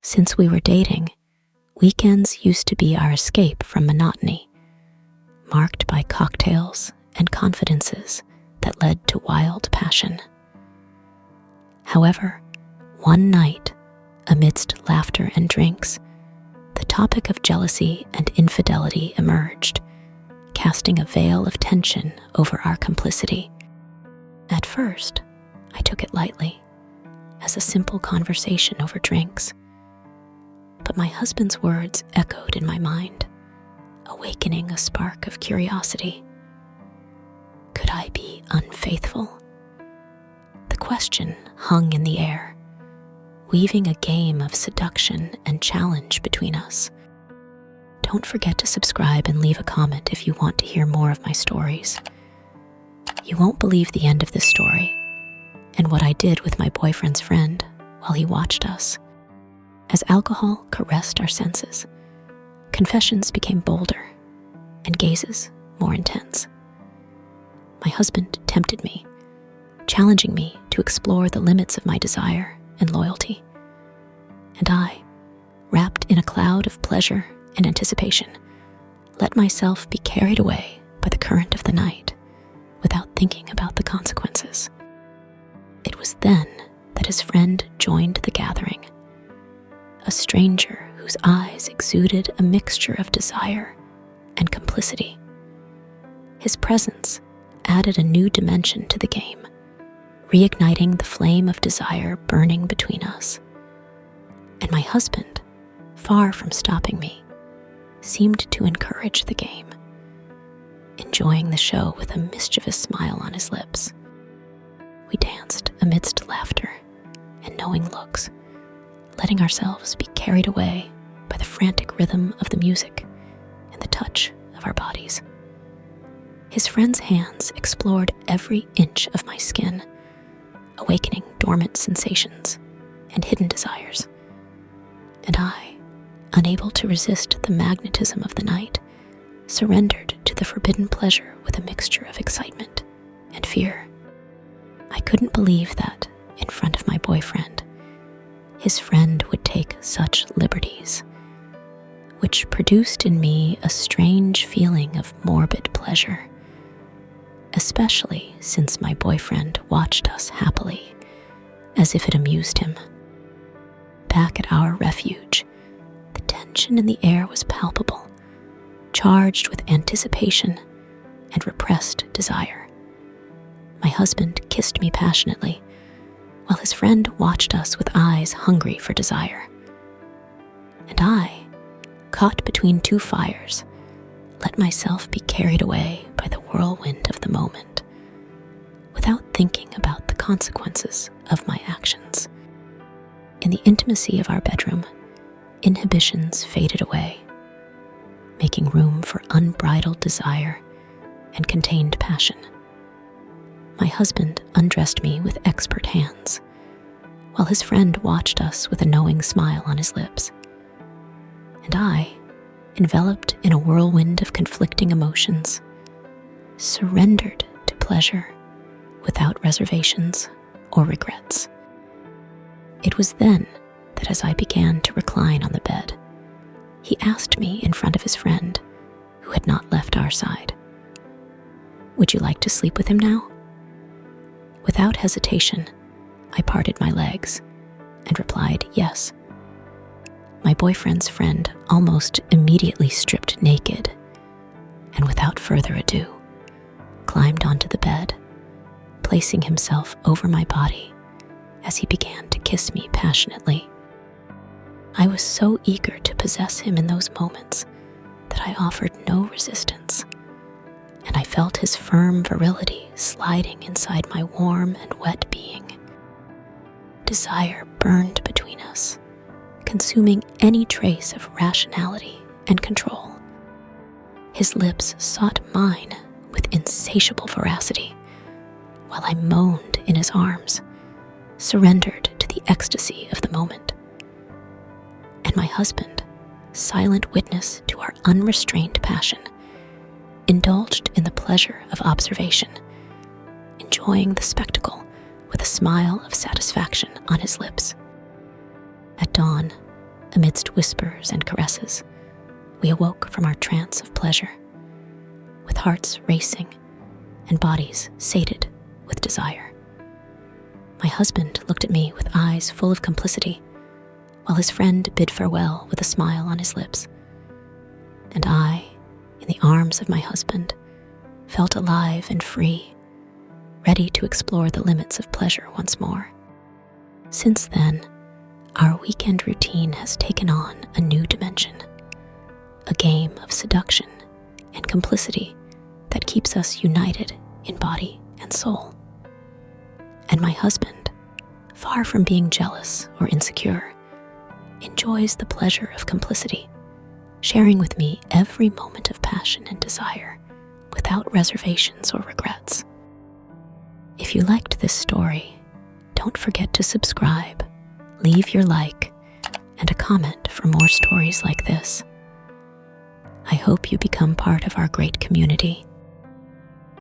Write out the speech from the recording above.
Since we were dating, weekends used to be our escape from monotony, marked by cocktails and confidences that led to wild passion. However, one night, amidst laughter and drinks, the topic of jealousy and infidelity emerged, casting a veil of tension over our complicity. At first, I took it lightly, as a simple conversation over drinks. But my husband's words echoed in my mind, awakening a spark of curiosity. Could I be unfaithful? The question hung in the air, weaving a game of seduction and challenge between us. Don't forget to subscribe and leave a comment if you want to hear more of my stories. You won't believe the end of this story and what I did with my boyfriend's friend while he watched us. As alcohol caressed our senses, confessions became bolder and gazes more intense. My husband tempted me, challenging me to explore the limits of my desire and loyalty. And I, wrapped in a cloud of pleasure and anticipation, let myself be carried away by the current of the night without thinking about the consequences. It was then that his friend joined the gathering, a stranger whose eyes exuded a mixture of desire and complicity. His presence added a new dimension to the game, reigniting the flame of desire burning between us. And my husband, far from stopping me, seemed to encourage the game, enjoying the show with a mischievous smile on his lips. We danced amidst laughter and knowing looks, letting ourselves be carried away by the frantic rhythm of the music and the touch of our bodies. His friend's hands explored every inch of my skin, awakening dormant sensations and hidden desires. And I, unable to resist the magnetism of the night, surrendered to the forbidden pleasure with a mixture of excitement and fear. I couldn't believe that, in front of my boyfriend, his friend would take such liberties, which produced in me a strange feeling of morbid pleasure, especially since my boyfriend watched us happily, as if it amused him. Back at our refuge, the tension in the air was palpable, charged with anticipation and repressed desire. My husband kissed me passionately, while his friend watched us with eyes hungry for desire. And I, caught between two fires, let myself be carried away by the whirlwind of the moment, without thinking about the consequences of my actions. In the intimacy of our bedroom, inhibitions faded away, making room for unbridled desire and contained passion. My husband undressed me with expert hands, while his friend watched us with a knowing smile on his lips. And I, enveloped in a whirlwind of conflicting emotions, surrendered to pleasure without reservations or regrets. It was then that as I began to recline on the bed, he asked me in front of his friend, who had not left our side, "Would you like to sleep with him now?" Without hesitation, I parted my legs and replied yes. My boyfriend's friend almost immediately stripped naked, and without further ado, climbed onto the bed, placing himself over my body as he began to kiss me passionately. I was so eager to possess him in those moments that I offered no resistance, and I felt his firm virility sliding inside my warm and wet being. Desire burned between us, consuming any trace of rationality and control. His lips sought mine with insatiable voracity, while I moaned in his arms, surrendered to the ecstasy of the moment. And my husband, silent witness to our unrestrained passion, indulged in the pleasure of observation, enjoying the spectacle with a smile of satisfaction on his lips. At dawn, Amidst whispers and caresses, we awoke from our trance of pleasure, with hearts racing and bodies sated with desire. My husband looked at me with eyes full of complicity, while his friend bid farewell with a smile on his lips. And I, in the arms of my husband, felt alive and free, ready to explore the limits of pleasure once more. Since then, our weekend routine has taken on a new dimension, a game of seduction and complicity that keeps us united in body and soul. And my husband, far from being jealous or insecure, enjoys the pleasure of complicity, sharing with me every moment of passion and desire without reservations or regrets. If you liked this story, don't forget to subscribe, leave your like, and a comment for more stories like this. I hope you become part of our great community